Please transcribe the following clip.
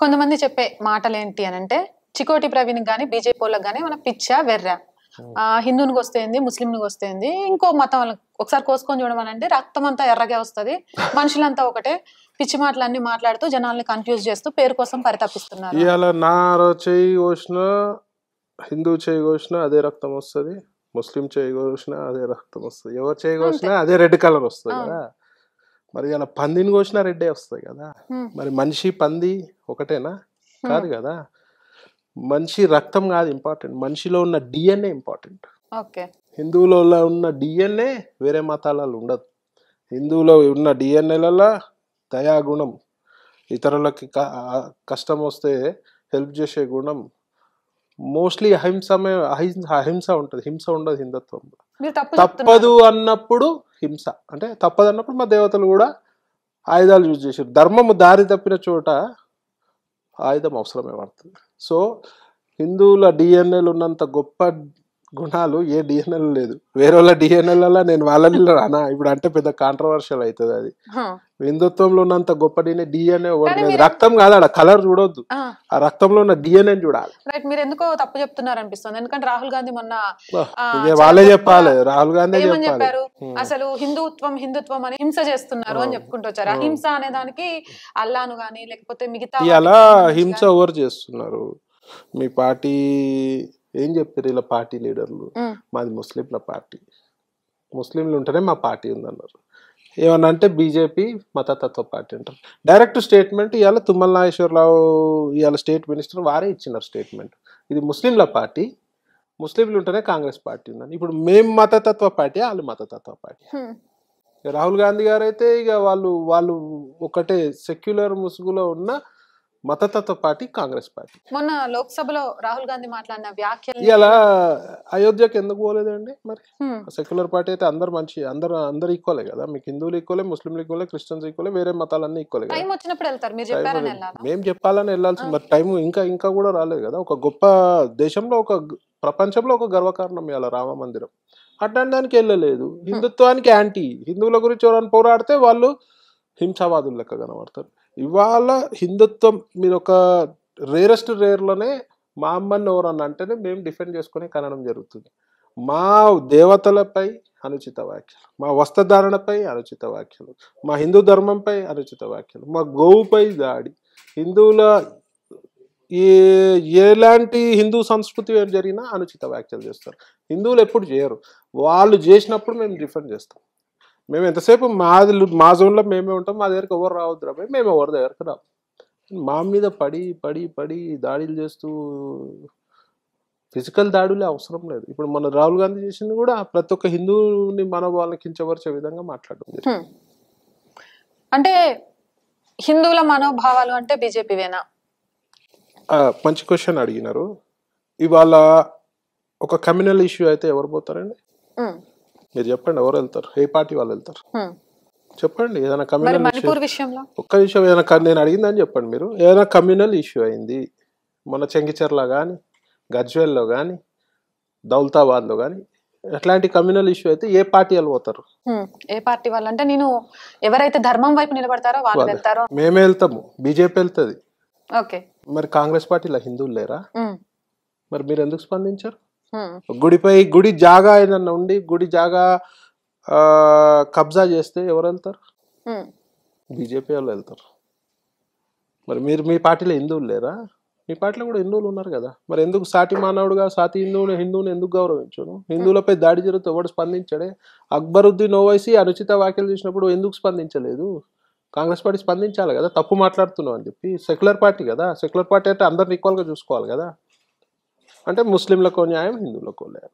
కొంతమంది చెప్పే మాటలేంటి అని అంటే, చికోటి ప్రవీణ్ గానీ బీజేపీ వాళ్ళకి గానీ మన పిచ్చా వెర్రా, హిందువునికి వస్తేంది, ముస్లింనికి వస్తేంది, ఇంకో మతం వాళ్ళకి ఒకసారి కోసుకొని చూడమనంటే రక్తం అంతా ఎర్రగా వస్తుంది, మనుషులంతా ఒకటే, పిచ్చి మాటలన్నీ మాట్లాడుతూ జనాల్ని కన్ఫ్యూజ్ చేస్తూ పేరు కోసం పరితపిస్తున్నారు. ఇవాళ నా చేయి కోసిన హిందూ చేయి కోసిన అదే రక్తం వస్తుంది, ముస్లిం చేయి కోసిన అదే రక్తం వస్తుంది, ఎవరు చేయి కోసినా అదే రెడ్ కలర్ వస్తుంది కదా. మరి ఇలా పందిని కోసినా రెడ్డే వస్తుంది కదా. మరి మనిషి పంది ఒకటేనా? కాదు కదా. మనిషి రక్తం కాదు ఇంపార్టెంట్, మనిషిలో ఉన్న డిఎన్ఏ ఇంపార్టెంట్. హిందువులలో ఉన్న డిఎన్ఏ వేరే మతాలలో ఉండదు. హిందువులో ఉన్న డిఎన్ఏలలో దయాగుణం, ఇతరులకి కష్టం వస్తే హెల్ప్ చేసే గుణం, మోస్ట్లీ అహింస ఉంటుంది, హింస ఉండదు హిందుత్వంలో. తప్పదు అన్నప్పుడు హింస, అంటే తప్పదు అన్నప్పుడు మా దేవతలు కూడా ఆయుధాలు యూజ్ చేశారు. ధర్మము దారి తప్పిన చోట ఆయుధం అవసరమే పడుతుంది. సో హిందువుల డిఎన్ఏలు ఉన్నంత గొప్ప గుణాలు ఏ డిఎన్ఏలు లేదు. వేరే వాళ్ళ డిఎన్ఏలలో నేను వాళ్ళని రానా ఇప్పుడు అంటే పెద్ద కాంట్రవర్షియల్ అవుతుంది. అది హిందుత్వంలో ఉన్నంత గొప్ప డిఎన్ఏ రక్తం కాదు, ఆడ కలర్ చూడొద్దు, ఆ రక్తంలో ఉన్న డిఎన్ఏ చూడాలి. మీరు ఎందుకో తప్పు చెప్తున్నారు అనిపిస్తుంది. ఎందుకంటే రాహుల్ గాంధీ మొన్న వాళ్ళే చెప్పాలి, రాహుల్ గాంధీ చెప్పారు అసలు హిందుత్వం అని హింస చేస్తున్నారు అని చెప్పుకుంటూ వచ్చారు. అహింస అనే దానికి అల్లాను గానీ లేకపోతే మిగతా ఇలా హింస ఎవరు చేస్తున్నారు? మీ పార్టీ ఏం చెప్పారు? ఇలా పార్టీ లీడర్లు మాది ముస్లింల పార్టీ, ముస్లింలు ఉంటేనే మా పార్టీ ఉందన్నారు. ఏమన్నా అంటే బీజేపీ మతతత్వ పార్టీ అంటారు. డైరెక్ట్ స్టేట్మెంట్ ఇవాళ తుమ్మల నాగేశ్వరరావు ఇవాళ స్టేట్ మినిస్టర్ వారే ఇచ్చినారు స్టేట్మెంట్, ఇది ముస్లింల పార్టీ, ముస్లింలు ఉంటేనే కాంగ్రెస్ పార్టీ ఉందని. ఇప్పుడు మేము మతతత్వ పార్టీ, వాళ్ళు మతతత్వ పార్టీ. రాహుల్ గాంధీ గారు అయితే ఇక వాళ్ళు ఒకటే సెక్యులర్ ముసుగులో ఉన్న మతతత్వ పార్టీ కాంగ్రెస్ పార్టీ. మొన్న లోక్సభలో రాహుల్ గాంధీ మాట్లాడిన వ్యాఖ్యలు ఇలా అయోధ్యకి ఎందుకు పోలేదండి? మరి సెక్యులర్ పార్టీ అయితే అందరు మంచి, అందరు ఈక్వలే కదా. మీకు హిందువులు ఈక్వలే, ముస్లింలు ఈక్వలే, క్రిస్టియన్స్ ఈక్వలే, వేరే మతాలన్నీ ఈక్వలే కదా. మేము చెప్పాలని వెళ్ళాల్సి, మరి టైం ఇంకా కూడా రాలేదు కదా. ఒక గొప్ప దేశంలో, ఒక ప్రపంచంలో ఒక గర్వకారణం ఇవాళ రామ మందిరం, అట్లాంటి వెళ్ళలేదు. హిందుత్వానికి యాంటీ, హిందువుల గురించి ఎవరైనా పోరాడితే వాళ్ళు హింసావాదులు లెక్క కనబడతారు. ఇవాళ హిందుత్వం మీరు ఒక రేర్లోనే మా అమ్మని ఎవరన్నా అంటేనే మేము డిఫెండ్ చేసుకుని కనడం జరుగుతుంది. మా దేవతలపై అనుచిత వ్యాఖ్యలు, మా వస్త్రధారణపై అనుచిత వ్యాఖ్యలు, మా హిందూ ధర్మంపై అనుచిత వ్యాఖ్యలు, మా గోవుపై దాడి, హిందువుల ఎలాంటి హిందూ సంస్కృతి జరిగినా అనుచిత వ్యాఖ్యలు చేస్తారు. హిందువులు ఎప్పుడు చేయరు, వాళ్ళు చేసినప్పుడు మేము డిఫెండ్ చేస్తాం. మేము ఎంతసేపు మా జోన్లో మేమే ఉంటాం, మా దగ్గరికి ఎవరు రావద్దు, మేము ఎవరి దగ్గరికి రాము. మా మీద పడి దాడులు చేస్తూ, ఫిజికల్ దాడులే అవసరం లేదు. ఇప్పుడు మన రాహుల్ గాంధీ చేసింది కూడా ప్రతి ఒక్క హిందువుని మనోభావాలను కించపరిచే విధంగా మాట్లాడడం. అంటే హిందువుల మనోభావాలు అంటే బీజేపీవేనా? మంచి క్వశ్చన్ అడిగినారు. ఇవాళ ఒక కమ్యూనల్ ఇష్యూ అయితే ఎవరు పోతారండి? మీరు చెప్పండి, ఎవరు వెళ్తారు? ఏ పార్టీ వాళ్ళు వెళ్తారు? చెప్పండి. ఏదైనా కమ్యూనల్ ఒక్క విషయం ఏదైనా నేను అడిగిందని చెప్పండి. మీరు ఏదైనా కమ్యూనల్ ఇష్యూ అయింది మన చెంగిచెర్ల కానీ, గజ్వేల్లో కానీ, దౌలతాబాద్లో కానీ, అట్లాంటి కమ్యూనల్ ఇష్యూ అయితే ఏ పార్టీ వాళ్ళు పోతారు? ఏ పార్టీ వాళ్ళు అంటే నేను ఎవరైతే ధర్మం వైపు నిలబడతారో వాళ్ళు వెళ్తారో. మేమే వెళ్తాము, బీజేపీ వెళ్తుంది. మరి కాంగ్రెస్ పార్టీలో హిందువులు లేరా? మరి మీరు ఎందుకు స్పందించారు? గుడి జాగా ఏదన్నా ఉండి గుడి జాగా కబ్జా చేస్తే ఎవరు వెళ్తారు? బీజేపీ వాళ్ళు వెళ్తారు. మరి మీరు మీ పార్టీలో హిందువులు లేరా? మీ పార్టీలో కూడా హిందువులు ఉన్నారు కదా. మరి ఎందుకు సాటి మానవుడుగా సాటి హిందువుని ఎందుకు గౌరవించను? హిందువులపై దాడి జరుగుతూ ఎవడు స్పందించడే? అక్బరుద్దీన్ ఓవైసీ అనుచిత వ్యాఖ్యలు చేసినప్పుడు ఎందుకు స్పందించలేదు? కాంగ్రెస్ పార్టీ స్పందించాలి కదా, తప్పు మాట్లాడుతున్నావు అని చెప్పి. సెక్యులర్ పార్టీ కదా, సెక్యులర్ పార్టీ అంటే అందరిని ఈక్వల్గా చూసుకోవాలి కదా. అంటే ముస్లింలకు న్యాయం, హిందువులకు న్యాయం.